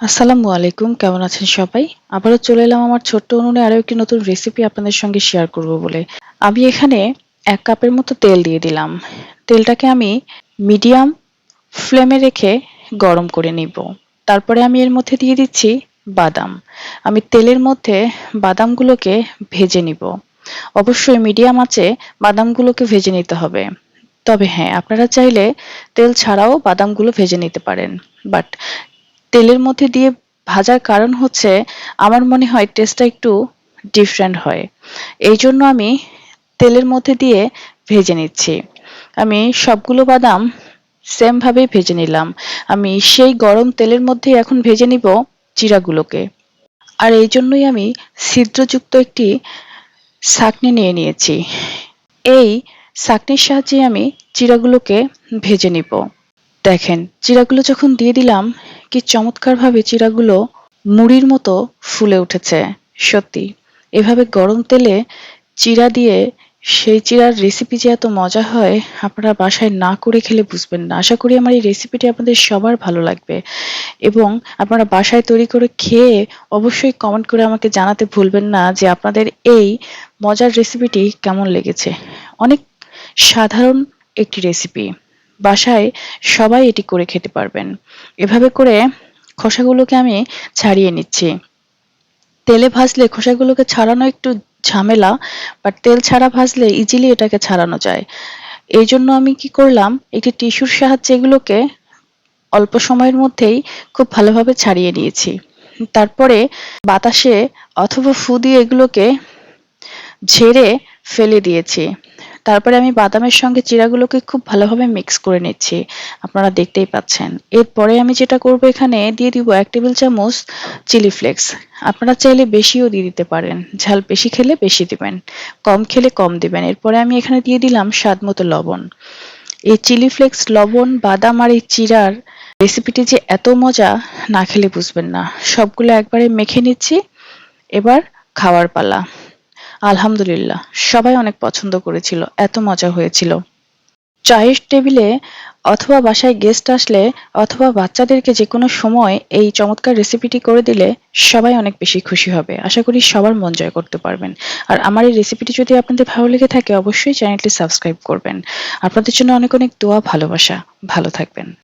আসসালামু আলাইকুম, কেমন আছেন সবাই? আবারও চলে এলাম আমার ছোট্ট উনুনে আরো একটি নতুন রেসিপি আপনাদের সঙ্গে শেয়ার করব বলে। আমি এখানে ১ কাপের মতো তেল দিয়ে দিলাম। তেলটাকে আমি মিডিয়াম ফ্লেমে রেখে গরম করে নিব। তারপরে আমি এর মধ্যে দিয়ে দিচ্ছি বাদাম। আমি তেলের মধ্যে বাদামগুলোকে ভেজে নিব। অবশ্যই মিডিয়াম আঁচে বাদামগুলোকে ভেজে নিতে হবে। তবে হ্যাঁ, আপনারা চাইলে তেল ছাড়াও বাদামগুলো ভেজে নিতে পারেন। বাট তেলের মধ্যে দিয়ে ভাজার কারণ হচ্ছে আমার মনে হয় টেস্টটা একটু ডিফারেন্ট হয়। এইজন্য আমি তেলের মধ্যে দিয়ে ভেজে নিচ্ছি। আমি সবগুলো বাদাম সেম ভাবেই ভেজে নিলাম। আমি সেই গরম তেলের মধ্যেই এখন ভেজে নিব চিড়াগুলোকে। আর এইজন্যই আমি ছিদ্রযুক্ত একটি ছাঁকনি নিয়ে নিয়েছি। এই ছাঁকনির সাহায্যে আমি চিড়াগুলোকে ভেজে নিব। দেখেন, চিড়াগুলো যখন দিয়ে দিলাম, কি চমৎকারভাবে চিড়াগুলো মুড়ির মতো ফুলে উঠেছে। সত্যি, এভাবে গরম তেলে চিড়া দিয়ে সেই চিড়ার রেসিপি যে এত মজা হয়, আপনারা বাসায় না করে খেলে বুঝবেন না। আশা করি আমার এই রেসিপিটি আপনাদের সবার ভালো লাগবে এবং আপনারা বাসায় তৈরি করে খেয়ে অবশ্যই কমেন্ট করে আমাকে জানাতে ভুলবেন না যে আপনাদের এই মজার রেসিপিটি কেমন লেগেছে। অনেক সাধারণ একটি রেসিপি। বাসায় সবাই এটি করে খেতে পারবেন। এভাবে করে খোসাগুলোকে আমি ছাড়িয়ে নিচ্ছি। তেলে ভাজলে খোসাগুলোকে ছাড়ানো একটু ঝামেলা, বাট তেল ছাড়া ভাজলে ইজিলি এটাকে ছাড়ানো যায়। এইজন্য আমি কি করলাম, একটি টিস্যুর সাহায্যে এগুলোকে অল্প সময়ের মধ্যেই খুব ভালোভাবে ছাড়িয়ে নিয়েছি। তারপরে বাতাসে অথবা ফু দিয়ে এগুলোকে ঝেড়ে ফেলে দিয়েছি। তারপরে আমি বাদামের সঙ্গে চিড়াগুলোকে খুব ভালোভাবে মিক্স করে নিচ্ছি। আপনারা দেখতেই পাচ্ছেন। এরপরে আমি যেটা করব, এখানে দিয়ে দিব ১ টেবিল চামচ চিলি ফ্লেক্স। আপনারা চাইলে বেশিও দিয়ে দিতে পারেন। ঝাল বেশি খেলে বেশি দিবেন, কম খেলে কম দিবেন। এরপরে আমি এখানে দিয়ে দিলাম স্বাদমতো লবণ। এই চিলি ফ্লেক্স, লবণ, বাদাম আর এই চিড়ার রেসিপিটি যে এত মজা, না খেলে বুঝবেন না। সবগুলো একবারে মেখে নিচ্ছি। এবার খাওয়ার পালা। আলহামদুলিল্লাহ, সবাই অনেক পছন্দ করেছিল। এত মজা হয়েছিল। চায়ের টেবিলে অথবা বাসায় গেস্ট আসলে অথবা বাচ্চাদেরকে যেকোনো সময় এই চমৎকার রেসিপিটি করে দিলে সবাই অনেক বেশি খুশি হবে। আশা করি সবার মন জয় করতে পারবেন। আর আমার এই রেসিপিটি যদি আপনাদের ভালো লেগে থাকে, অবশ্যই চ্যানেলটি সাবস্ক্রাইব করবেন। আপনাদের জন্য অনেক অনেক দোয়া, ভালোবাসা। ভালো থাকবেন।